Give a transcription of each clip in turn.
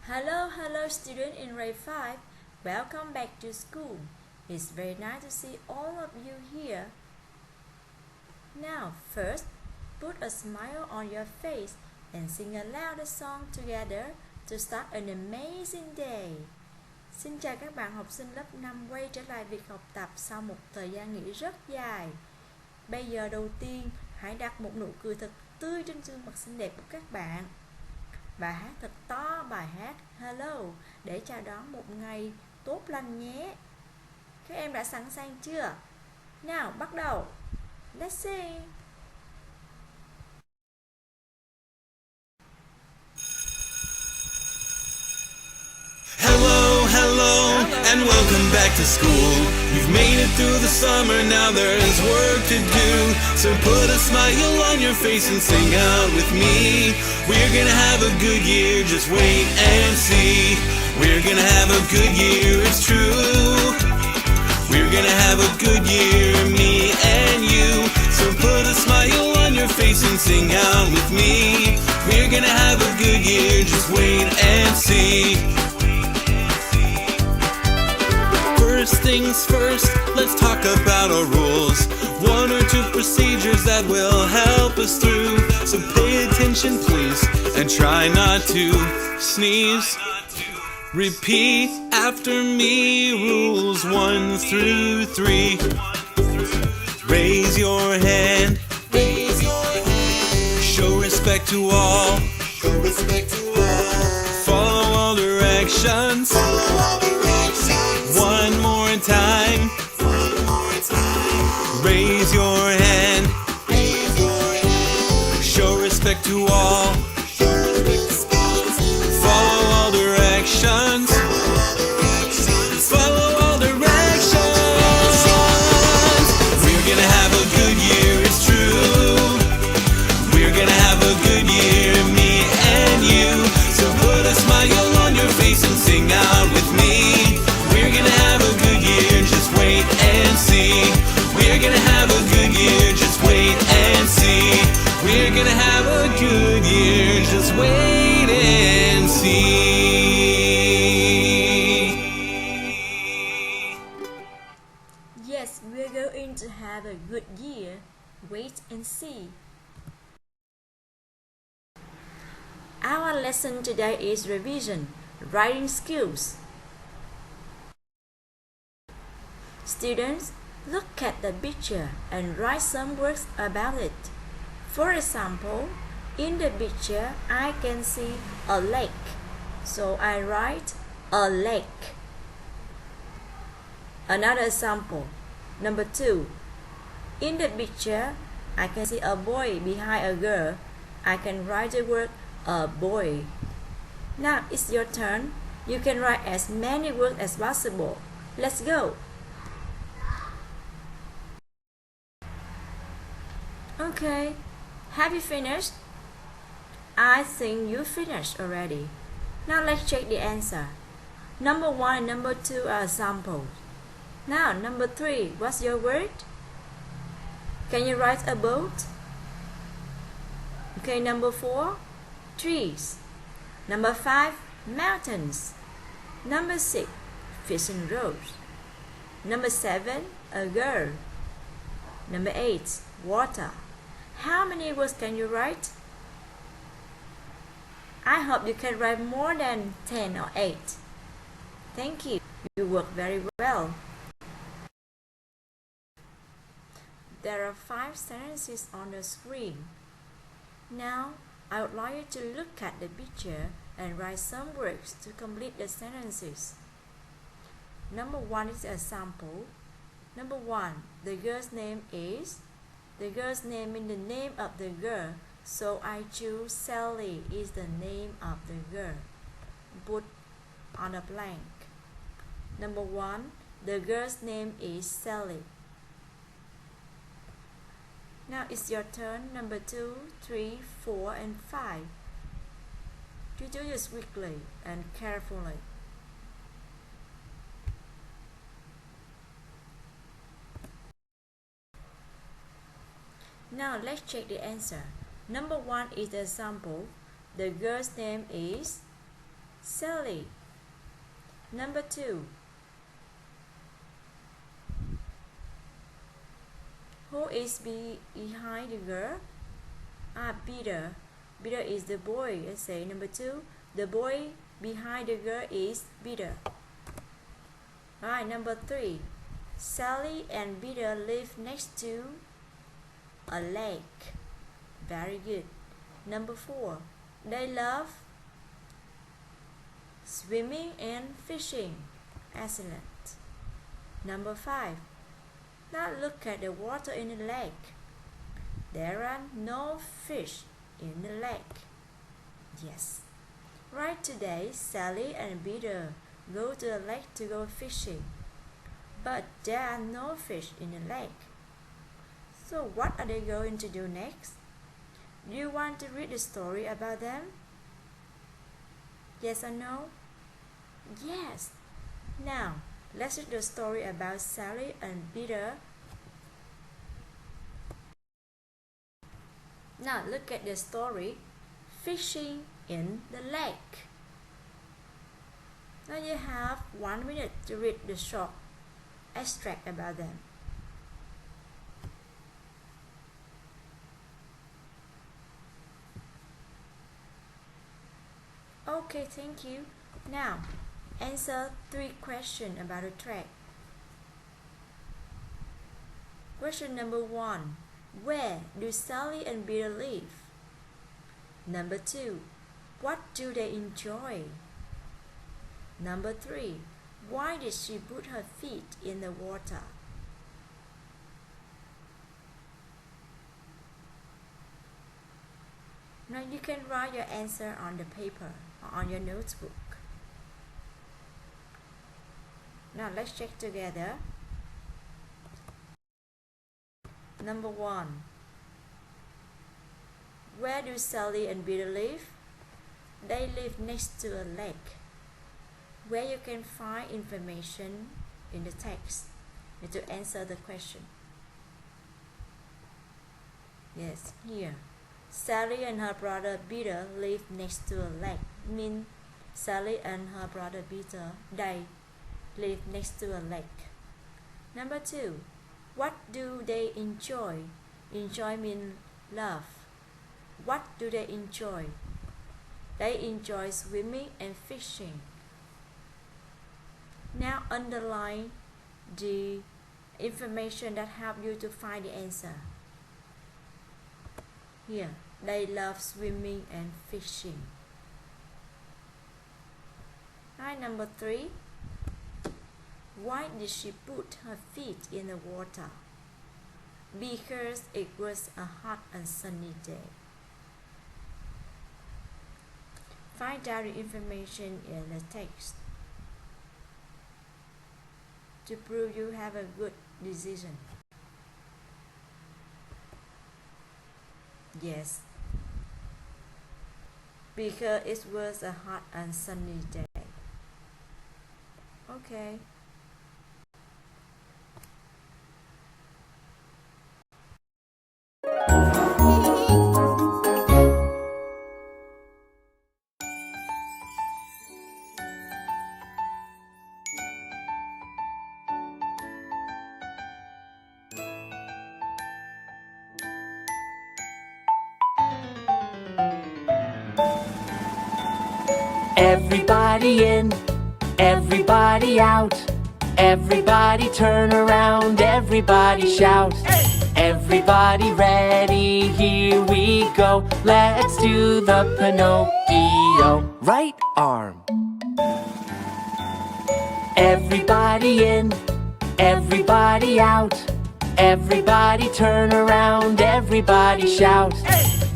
Hello student in grade 5. Welcome back to school. It's very nice to see all of you here. Now, first, put a smile on your face and sing aloud a song together to start an amazing day. Xin chào các bạn học sinh lớp 5 quay trở lại việc học tập sau một thời gian nghỉ rất dài. Bây giờ đầu tiên, hãy đặt một nụ cười thật tươi trên gương mặt xinh đẹp của các bạn và hát thật to bài hát Hello để chào đón một ngày tốt lành nhé. Các em đã sẵn sàng chưa? Nào, bắt đầu. Let's sing. Hello, and welcome back to school. You've made it through the summer, now there's work to do. So put a smile on your face and sing out with me. We're gonna have a good year, just wait and see. We're gonna have a good year, it's true. We're gonna have a good year, me and you. So put a smile on your face and sing out with me. We're gonna have a good year, just wait and see. First things first, let's talk about our rules. One or two procedures that will help us through. So pay attention please, and try not to sneeze. Repeat after me, rules 1 through 3. Raise your hand. Show respect to all. Follow all directions. One more time. Raise your hand. Show respect to all. Follow all directions. Follow all directions. We're gonna have a good year, it's true. We're gonna have a good year, me and you. So put a smile on your face and sing out with me. We're gonna have a good year, just wait and see. We're gonna have a good year, just wait and see. We're gonna have a good year, just wait and see. Yes, we're going to have a good year. Wait and see. Our lesson today is revision, writing skills. Students, look at the picture and write some words about it. For example, in the picture, I can see a lake. So I write a lake. Another example, number 2. In the picture, I can see a boy behind a girl. I can write the word a boy. Now it's your turn. You can write as many words as possible. Let's go. Okay, have you finished? I think you finished already. Now let's check the answer. Number 1 and number 2 are examples. Now number 3, what's your word? Can you write a boat? Okay, number 4, trees. Number 5, mountains. Number 6, fishing rods. Number 7, a girl. Number 8, water. How many words can you write? I hope you can write more than 10 or 8. Thank you. You work very well. There are 5 sentences on the screen. Now, I would like you to look at the picture and write some words to complete the sentences. Number 1 is a sample. Number 1, the girl's name is. The girl's name is the name of the girl, so I choose Sally is the name of the girl. Put on a blank. Number 1, the girl's name is Sally. Now it's your turn. Number 2, 3, 4, and 5. You do this quickly and carefully. Now let's check the answer. Number 1 is the example. The girl's name is Sally. Number 2. Who is behind the girl? Peter. Peter is the boy. Let's say number 2. The boy behind the girl is Peter. Right, number 3. Sally and Peter live next to a lake. Very good. Number 4. They love swimming and fishing. Excellent. Number 5. Now look at the water in the lake. There are no fish in the lake. Yes. Right, today Sally and Peter go to the lake to go fishing. But there are no fish in the lake. So what are they going to do next? Do you want to read the story about them? Yes or no? Yes. Now, let's read the story about Sally and Peter. Now, look at the story, Fishing in the Lake. Now you have 1 minute to read the short extract about them. Okay, thank you. Now, answer 3 questions about the track. Question number 1. Where do Sally and Peter live? Number 2. What do they enjoy? Number 3. Why did she put her feet in the water? Now you can write your answer on the paper or on your notebook. Now let's check together. Number 1. Where do Sally and Peter live? They live next to a lake. Where you can find information in the text to answer the question. Yes, here. Sally and her brother Peter live next to a lake. Means Sally and her brother Peter, they live next to a lake. Number 2. What do they enjoy? Enjoy means love. What do they enjoy? They enjoy swimming and fishing. Now underline the information that help you to find the answer. Here, they love swimming and fishing. Right, number 3. Why did she put her feet in the water? Because it was a hot and sunny day. Find out the information in the text to prove you have a good decision. Yes, because it was a hot and sunny day. Okay. Everybody in, everybody out. Everybody turn around, everybody shout. Everybody ready, here we go. Let's do the Pinocchio. Right arm. Everybody in, everybody out. Everybody turn around, everybody shout.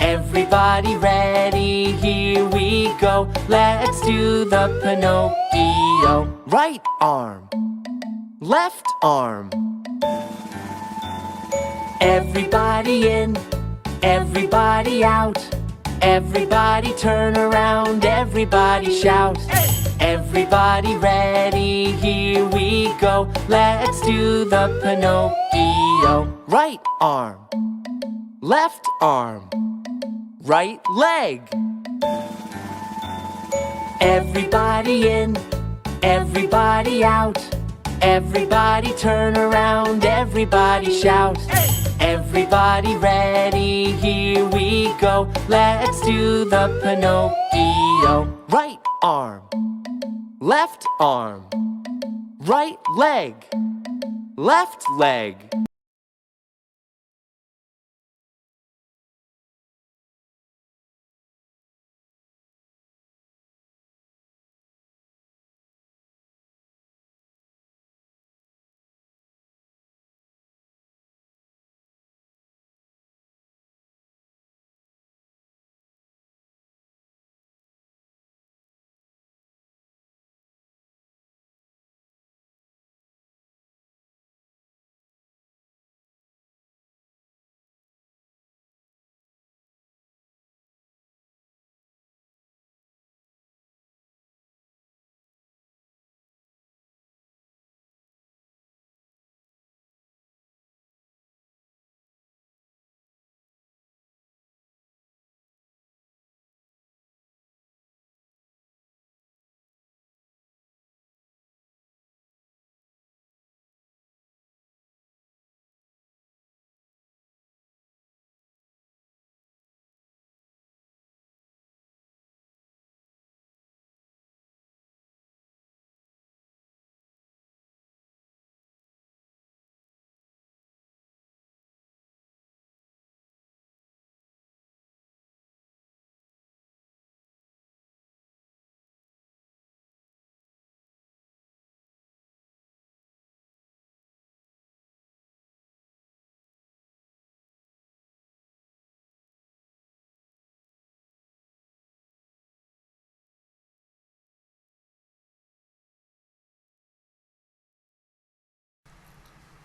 Everybody ready, here we go. Let's do the Pinocchio. Right arm. Left arm. Everybody in, everybody out. Everybody turn around, everybody shout. Everybody ready, here we go. Let's do the Pinocchio. Right arm. Left arm. Right leg. Everybody in, everybody out. Everybody turn around, everybody shout. Everybody ready, here we go. Let's do the Pinocchio. Right arm, left arm, right leg, left leg.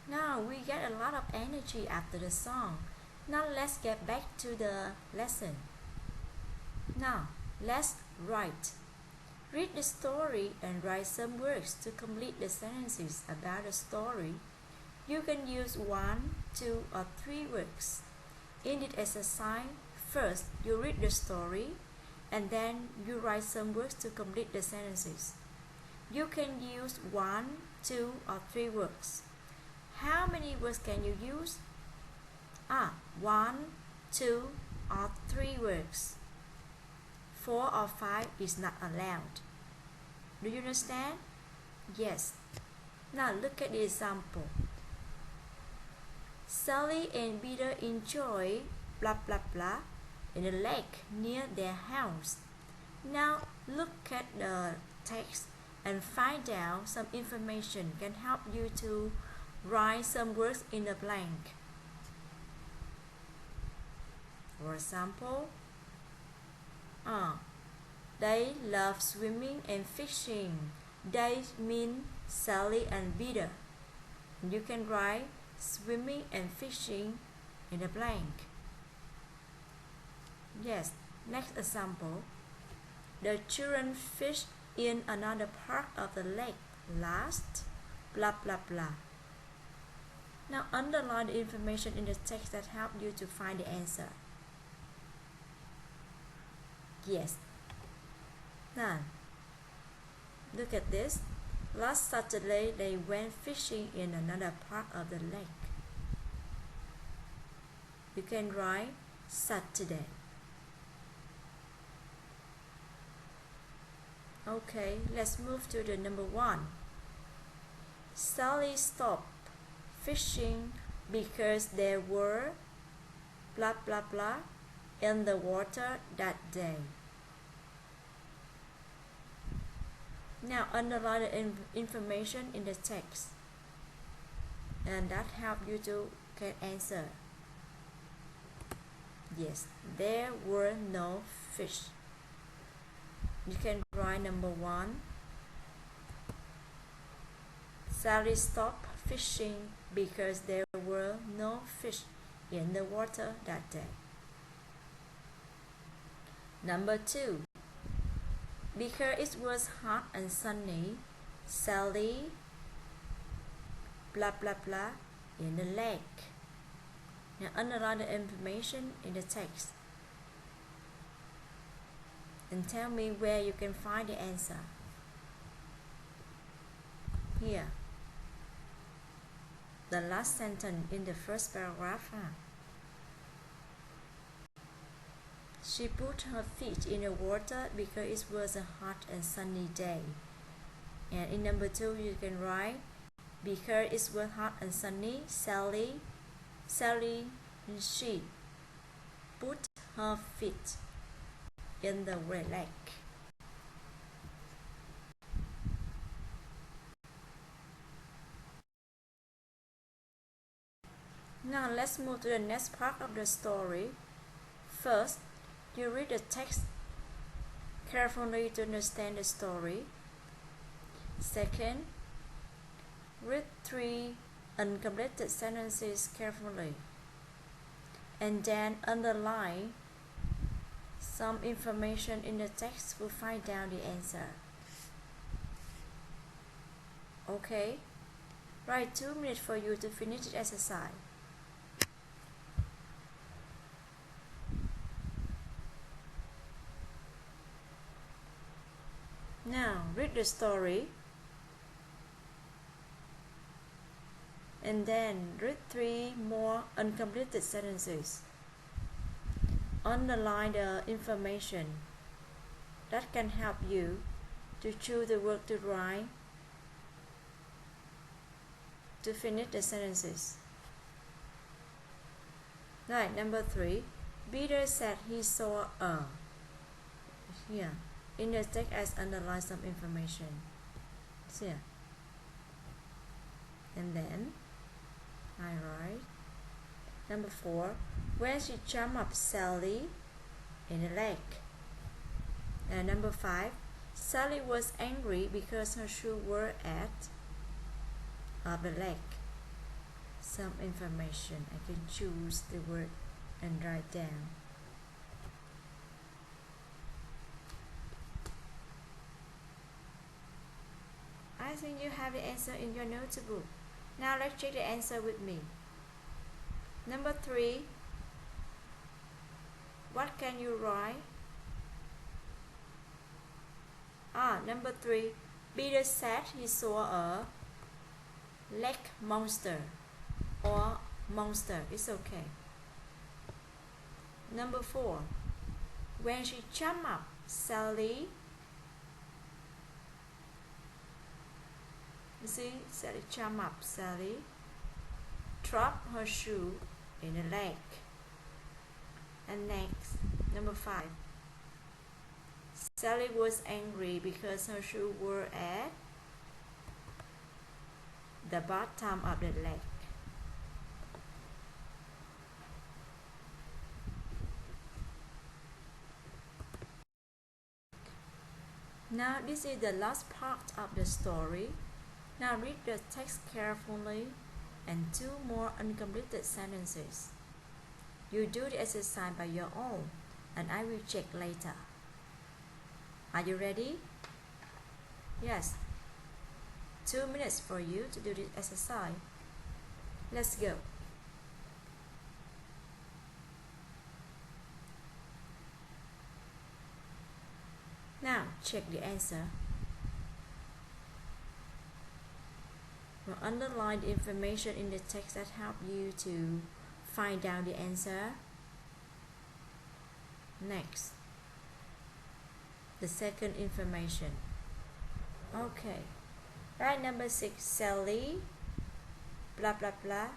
Now we get a lot of energy after the song. Now let's get back to the lesson. Now let's write. Read the story and write some words to complete the sentences about the story. You can use 1, 2, or 3 words. In this exercise, first you read the story and then you write some words to complete the sentences. You can use 1, 2, or 3 words. How many words can you use? 1, 2, or 3 words. 4 or 5 is not allowed. Do you understand? Yes. Now look at the example. Sally and Peter enjoy blah blah blah in a lake near their house. Now look at the text and find out some information can help you to write some words in the blank. For example, they love swimming and fishing. They mean Sally and Peter. You can write swimming and fishing in the blank. Yes, next example. The children fish in another part of the lake last blah blah blah. Now underline the information in the text that help you to find the answer. Yes. Now, look at this. Last Saturday they went fishing in another part of the lake. You can write Saturday. Okay, let's move to the number 1. Sally stopped fishing because there were blah blah blah in the water that day. Now underline the information in the text and that help you to get answer. Yes, there were no fish. You can write number 1. Sally stopped fishing because there were no fish in the water that day. Number 2. Because it was hot and sunny, Sally blah blah blah in the lake. Now underline the information in the text. and tell me where you can find the answer. Here, the last sentence in the first paragraph. She put her feet in the water because it was a hot and sunny day. And in number 2, you can write, because it was hot and sunny, she put her feet in the lake. Now let's move to the next part of the story. First, you read the text carefully to understand the story. Second, read 3 uncompleted sentences carefully, and then underline some information in the text to find out the answer. Okay? Write 2 minutes for you to finish the exercise. Now, read the story and then read 3 more uncompleted sentences. Underline the information that can help you to choose the word to write to finish the sentences. Right, number 3. Peter said he saw a. Here. In the text, I underline some information. Here. And then I write. Number 4. When she jumped up Sally in the lake. And number 5. Sally was angry because her shoes were at the lake. Some information. I can choose the word and write down. I think you have the answer in your notebook. Now let's check the answer with me. Number 3. What can you write? Number 3. Peter said he saw a lake monster or monster. It's okay. Number 4. When she jumped up, Sally. You see, Sally jumped up. Sally dropped her shoe in the lake. And next, number 5. Sally was angry because her shoes were at the bottom of the lake. Now this is the last part of the story. Now read the text carefully and 2 more uncompleted sentences. You do the exercise by your own and I will check later. Are you ready? Yes. 2 minutes for you to do this exercise. Let's go. Now check the answer. Well, underline the information in the text that help you to find out the answer. Next, the second information. Okay. Right, number 6. Sally blah blah blah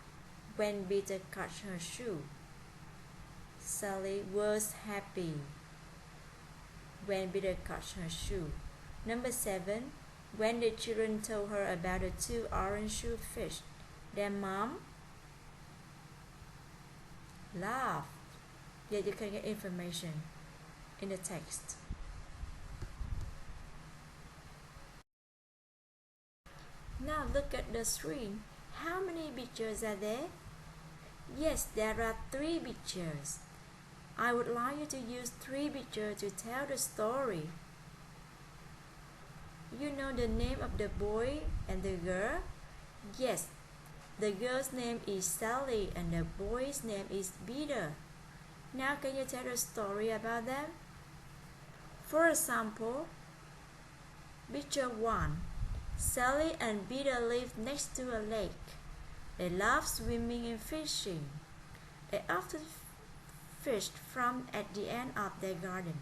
when Peter cut her shoe. Sally was happy when Peter cut her shoe. Number 7. When the children told her about the 2 orange-shoed fish, their mom laughed. Yeah, you can get information in the text. Now look at the screen. How many pictures are there? Yes, there are 3 pictures. I would like you to use 3 pictures to tell the story. You know the name of the boy and the girl? Yes, the girl's name is Sally and the boy's name is Peter. Now can you tell a story about them? For example, picture 1. Sally and Peter live next to a lake. They love swimming and fishing. They often fished from at the end of their garden.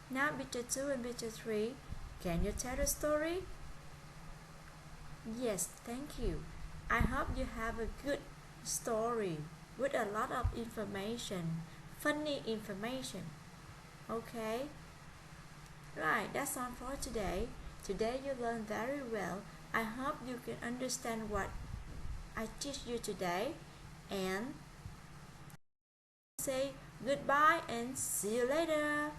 Now picture 2 and picture 3. Can you tell the story? Yes, thank you. I hope you have a good story with a lot of information, funny information. Okay? Right, that's all for today. Today you learned very well. I hope you can understand what I teach you today, and say goodbye and see you later.